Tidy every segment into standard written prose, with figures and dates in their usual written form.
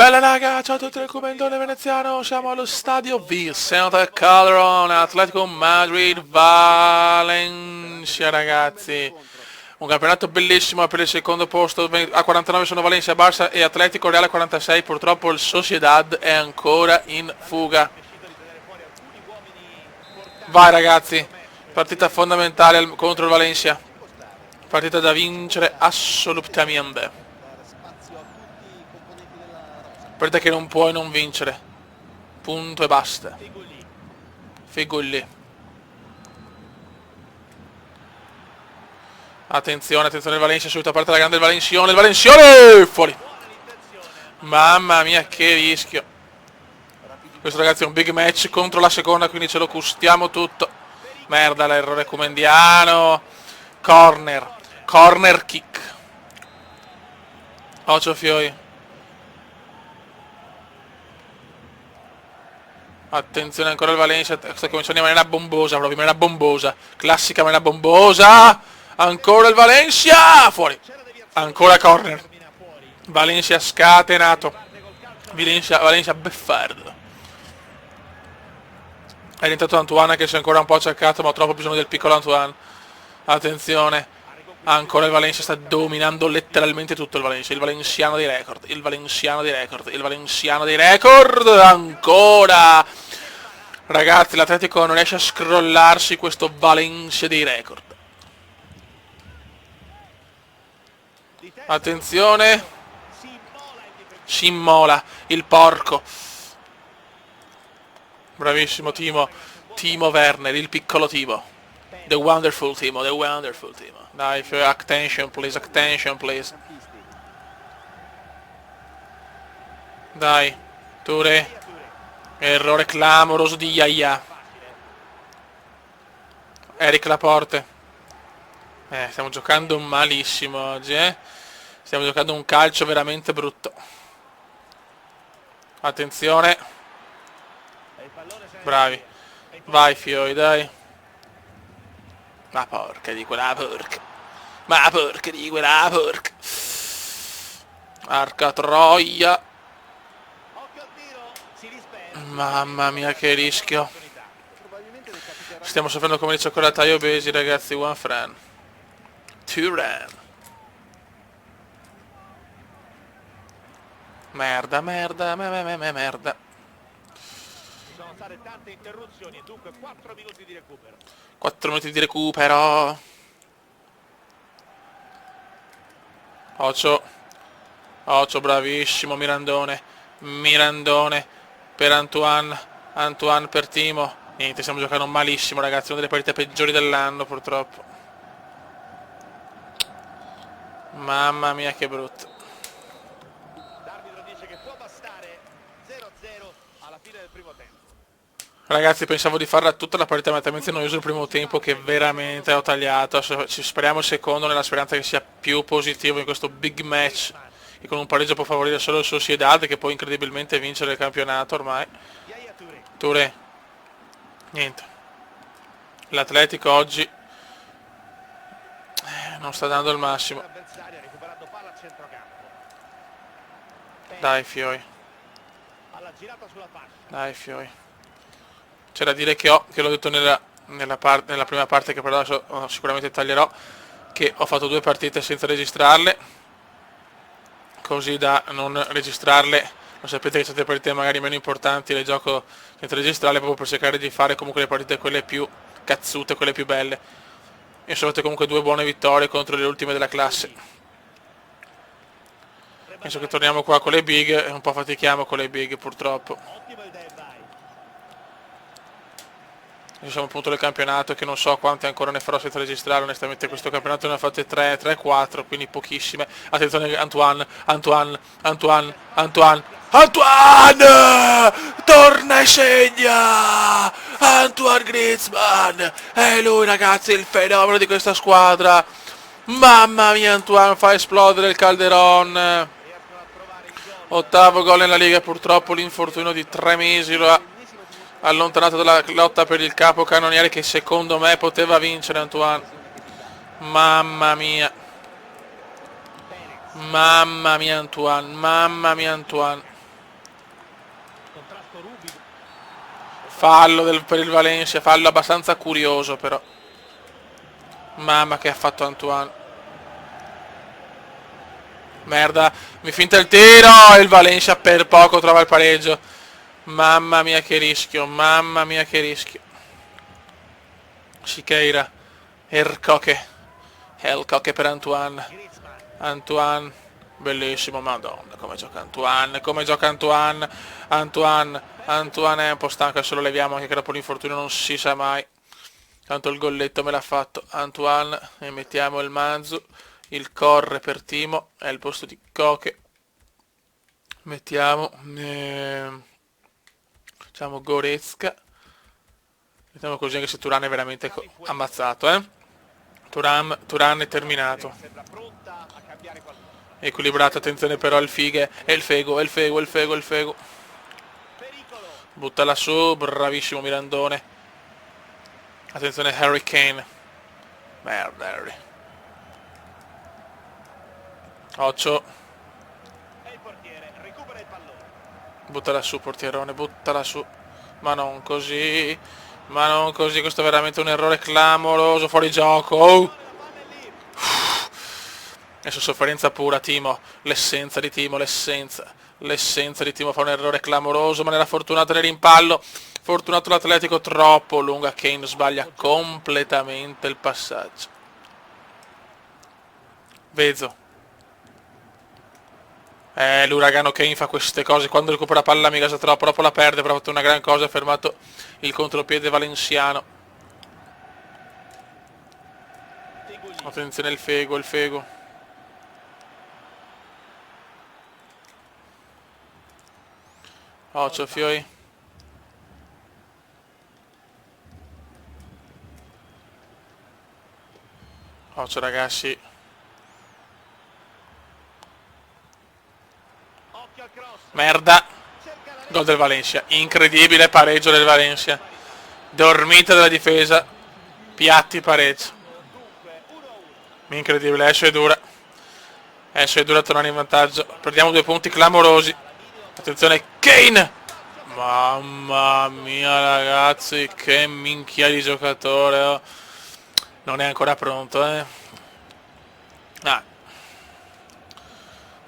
Bella raga, ciao a tutti del commentone veneziano, siamo allo stadio Vicente Calderón, Atletico Madrid, Valencia ragazzi. Un campionato bellissimo per il secondo posto, a 49 sono Valencia, Barça e Atletico, Real a 46, purtroppo il Sociedad è ancora in fuga. Vai ragazzi, partita fondamentale contro il Valencia, partita da vincere assolutamente. Partita che non puoi non vincere. Punto e basta. Figulli. Attenzione, attenzione il Valencia, subito parte la grande Valenzione, il Valenzione! Fuori. Mamma mia che rischio. Questo ragazzi è un big match contro la seconda, quindi ce lo gustiamo tutto. Merda l'errore Comendiano. Corner. Corner kick. Ocio Fioi. Attenzione ancora il Valencia, sta cominciando in maniera bombosa, proprio in maniera bombosa. Classica maniera bombosa. Ancora il Valencia! Fuori. Ancora corner. Valencia scatenato. Valencia beffardo. È diventato Antoine che si è ancora un po' acciaccato, ma ho troppo bisogno del piccolo Antoine. Attenzione. Ancora il Valencia sta dominando letteralmente tutto il Valencia. Il valenziano dei record. Il valenziano dei record. Il valenziano dei record. Ancora. Ragazzi, l'Atletico non riesce a scrollarsi questo Valencia dei record. Attenzione. Si immola il porco. Bravissimo Timo. Timo Werner, il piccolo Timo. The wonderful Timo, the wonderful Timo. Dai, attention please, attention please. Dai, Touré. Errore clamoroso di Yaya. Eric Laporte. Stiamo giocando malissimo oggi, Stiamo giocando un calcio veramente brutto. Attenzione. Bravi. Vai Fioi, dai. Ma porca di quella porca. Ma porca di quella porca. Arca troia. Mamma mia che rischio. Stiamo soffrendo come di cioccolataio obesi ragazzi. One friend. Two ran. Merda, merda, merda. Ci sono state tante interruzioni e dunque 4 minuti di recupero. 4 minuti di recupero. Ocio. Ocio, bravissimo, Mirandone. Mirandone per Antoine. Antoine per Timo. Niente, stiamo giocando malissimo ragazzi, una delle partite peggiori dell'anno purtroppo. Mamma mia che brutto. L'arbitro dice che può bastare 0-0 alla fine del primo tempo. Ragazzi, pensavo di farla tutta la partita talmente noioso il primo tempo che veramente ho tagliato. Ci speriamo il secondo nella speranza che sia più positivo in questo big match, che con un pareggio può favorire solo il Sociedad, che può incredibilmente vincere il campionato ormai. Touré. Niente. L'Atletico oggi non sta dando il massimo. Dai Fioi. Dai Fioi. C'è da dire che l'ho detto nella prima parte, che però adesso sicuramente taglierò, che ho fatto 2 partite senza registrarle, così da non registrarle. Lo sapete che certe partite magari meno importanti le gioco senza registrarle, proprio per cercare di fare comunque le partite quelle più cazzute, quelle più belle. E sono state comunque 2 buone vittorie contro le ultime della classe. Penso che torniamo qua con le big e un po' fatichiamo con le big purtroppo. Siamo appunto del campionato che non so quante ancora ne farò senza registrare, onestamente questo campionato ne ha fatte 3-4, quindi pochissime. Attenzione Antoine, Antoine, Antoine, Antoine, Antoine! Torna e segna! Antoine Griezmann! È lui ragazzi, il fenomeno di questa squadra! Mamma mia, Antoine fa esplodere il Calderón! 8º gol nella Liga, purtroppo l'infortunio di 3 mesi lo ha allontanato dalla lotta per il capocannoniere, che secondo me poteva vincere Antoine. Mamma mia. Mamma mia Antoine, mamma mia Antoine. Fallo per il Valencia, fallo abbastanza curioso però. Mamma che ha fatto Antoine. Merda, mi finta il tiro e il Valencia per poco trova il pareggio. Mamma mia che rischio, mamma mia che rischio. Siqueira, Ercoque per Antoine. Griezmann. Antoine, bellissimo, madonna, come gioca Antoine, come gioca Antoine. Antoine è un po' stanco, adesso lo leviamo anche che dopo l'infortunio non si sa mai. Tanto il golletto me l'ha fatto Antoine e mettiamo il Manzu, il corre per Timo, è il posto di Coque. Mettiamo, diciamo Goretzka. Mettiamo così anche se Thuram è veramente ammazzato, Thuram è terminato. Sembra pronta a cambiare qualcosa. Equilibrato, attenzione però al Fighe, e il Fego. Pericolo. Buttala su, bravissimo Mirandone. Attenzione Harry Kane. Merda Harry. Occhio. E il portiere recupera il pallone. Buttala su portierone, buttala su. Ma non così. Ma non così, questo è veramente un errore clamoroso, fuori gioco. Oh. La palla è lì. Adesso sofferenza pura, Timo. L'essenza di Timo, l'essenza di Timo fa un errore clamoroso, ma nella fortunata nel rimpallo. Fortunato l'Atletico, troppo lunga. Kane sbaglia completamente il passaggio. Vezzo. L'uragano Kane fa queste cose. Quando recupera palla mi gasa troppo, dopo la perde, però ha fatto una gran cosa, ha fermato il contropiede valenziano. Attenzione il Fego. Occhio Fioi. Occhio ragazzi. Occhio al cross. Merda. Cerca la Gol del Valencia. Incredibile pareggio del Valencia. Dormita della difesa. Piatti pareggio. dunque 1-1. Incredibile, Esce è dura tornare in vantaggio. Perdiamo 2 punti clamorosi. Attenzione Kane. Mamma mia ragazzi, che minchia di giocatore, oh. Non è ancora pronto,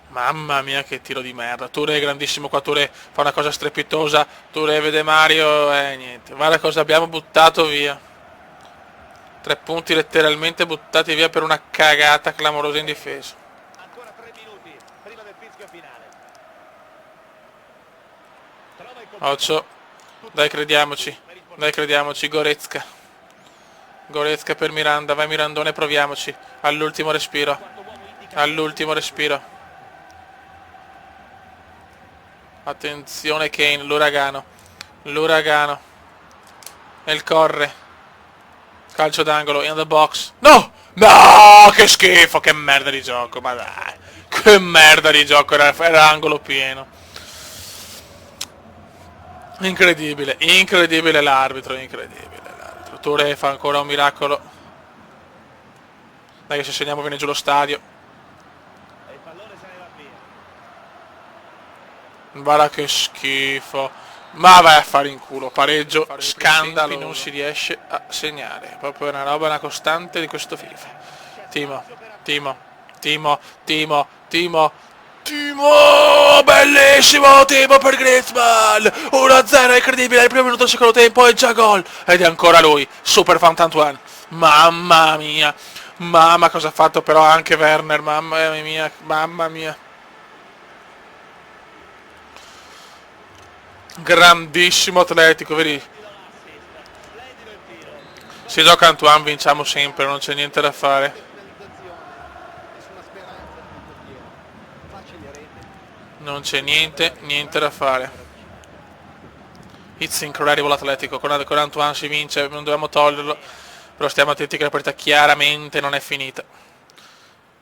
Mamma mia che tiro di merda. Touré è grandissimo qua, Touré fa una cosa strepitosa. Touré vede Mario e niente. Guarda cosa abbiamo buttato via. 3 punti letteralmente buttati via per una cagata clamorosa in difesa. Ancora 3 minuti prima del fischio finale. Trova il compagno. Occhio. Dai crediamoci, Goretzka per Miranda, vai Mirandone, proviamoci. All'ultimo respiro. Attenzione Kane, l'uragano. E il corre. Calcio d'angolo, in the box. No! Che schifo, che merda di gioco, ma dai. Che merda di gioco, era angolo pieno. Incredibile l'arbitro, Touré fa ancora un miracolo. Dai che se segniamo viene giù lo stadio. E il pallone se ne va via. Guarda che schifo. Ma vai a fare in culo, pareggio, scandalo, non si riesce a segnare. Proprio una costante di questo FIFA. Timo, bellissimo Timo per Griezmann, 1-0 incredibile, il primo minuto del secondo tempo e già gol, ed è ancora lui, super Antoine, mamma mia, mamma cosa ha fatto però anche Werner, mamma mia, grandissimo Atletico, vedi, Splendido il tiro. se gioca Antoine vinciamo sempre, non c'è niente da fare. Non c'è niente da fare. It's incredible Atletico, con Antoine si vince, non dobbiamo toglierlo, però stiamo attenti che la partita chiaramente non è finita.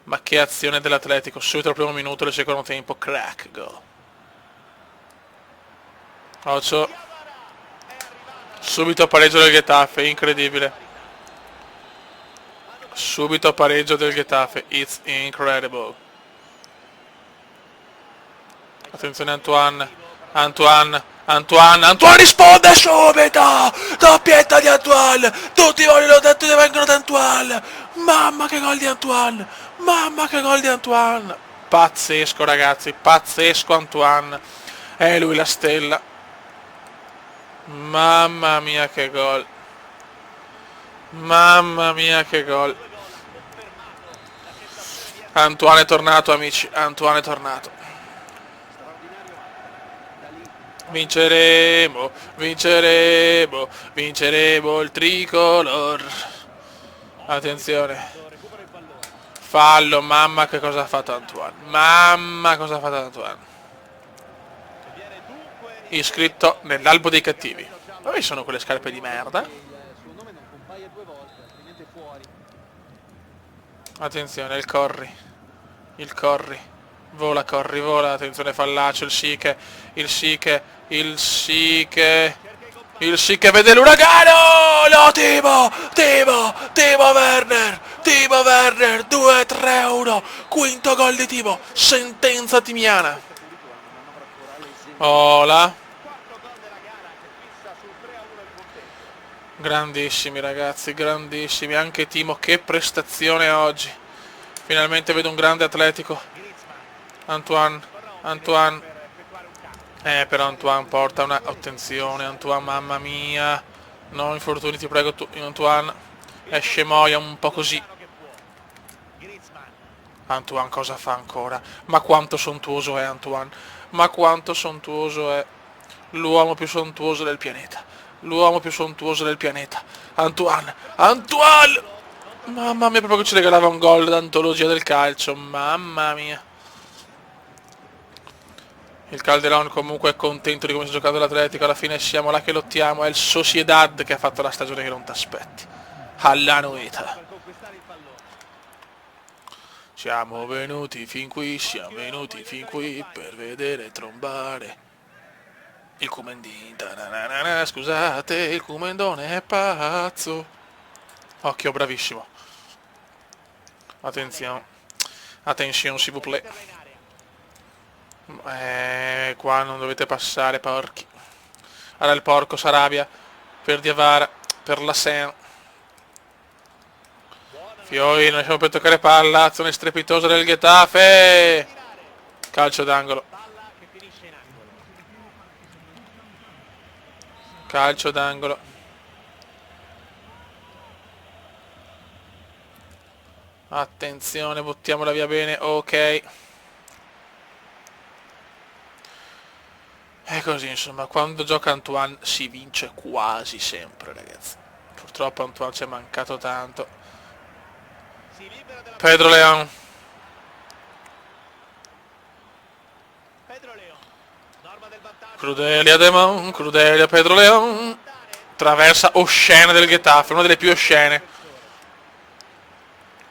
Ma che azione dell'Atletico, subito al primo minuto del secondo tempo, crack, gol. Occhio. Subito pareggio del Getafe, incredibile. Subito pareggio del Getafe, it's incredible. Attenzione Antoine, Antoine risponde subito! Doppietta di Antoine! Tutti vengono da Antoine! Mamma che gol di Antoine! Mamma che gol di Antoine! Pazzesco ragazzi, pazzesco Antoine! È lui la stella! Mamma mia che gol! Mamma mia che gol! Antoine è tornato amici, Antoine è tornato. Vinceremo, vinceremo, vinceremo il tricolor. Attenzione. Fallo, mamma che cosa ha fatto Antoine. Mamma cosa ha fatto Antoine. Iscritto nell'albo dei cattivi. Dove sono quelle scarpe di merda? Attenzione, il Corri. Il Corri. Vola, Corri, vola. Attenzione, Fallacio, il Siche. Il Siche. Il Siche. Il Siche vede l'uragano! No, Timo Werner! Timo Werner! 2-3-1. Quinto gol di Timo. Sentenza timiana. Ola. Grandissimi ragazzi, grandissimi. Anche Timo, che prestazione oggi. Finalmente vedo un grande atletico. Antoine. Però Antoine porta una... Attenzione, Antoine, mamma mia. No, infortuni, ti prego, Antoine. Esce Moia un po' così. Antoine cosa fa ancora? Ma quanto sontuoso è Antoine. Ma quanto sontuoso è. L'uomo più sontuoso del pianeta. L'uomo più sontuoso del pianeta. Antoine. Mamma mia, proprio che ci regalava un gol d'antologia del calcio. Mamma mia. Il Calderón comunque è contento di come si è giocato l'Atletico. Alla fine siamo là che lottiamo. È il Sociedad che ha fatto la stagione che non ti aspetti. Alla noita. Siamo venuti fin qui per vedere trombare il Cumendin. Scusate, il Cumendone è pazzo. Occhio, bravissimo. Attenzione. Attenzione, s'il vous plaît. Qua non dovete passare, porchi. Allora il porco Sarabia per Diavara, per la Sen. Fiori, non riusciamo per toccare palla, azione strepitosa del Getafe. Calcio d'angolo. Calcio d'angolo. Attenzione, buttiamola via bene, ok. È così, insomma, quando gioca Antoine si vince quasi sempre, ragazzi. Purtroppo Antoine ci è mancato tanto. Pedro León. Crudelia Demon, Crudelia Pedro León. Traversa oscena del Getafe, una delle più oscene.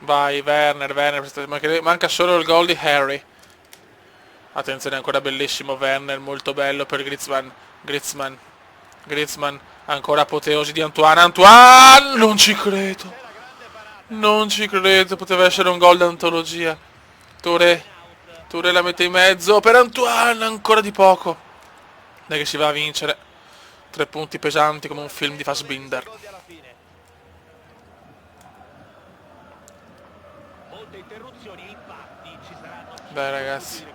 Vai, Werner, manca solo il gol di Harry. Attenzione, ancora bellissimo Werner, molto bello per Griezmann, ancora apoteosi di Antoine, non ci credo, poteva essere un gol d'antologia. Touré la mette in mezzo per Antoine, ancora di poco. Dai che si va a vincere, 3 punti pesanti come un film di Fassbinder. Dai ragazzi.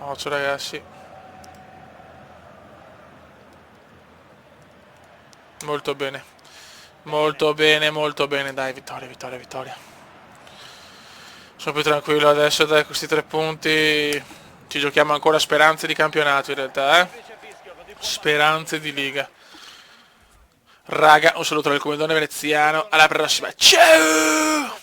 Occhio ragazzi. Molto bene. Molto bene, dai, vittoria. Sono più tranquillo adesso, dai, questi 3 punti. Ci giochiamo ancora speranze di campionato in realtà, Speranze di Liga. Raga, un saluto dal Comandone veneziano, alla prossima, ciao!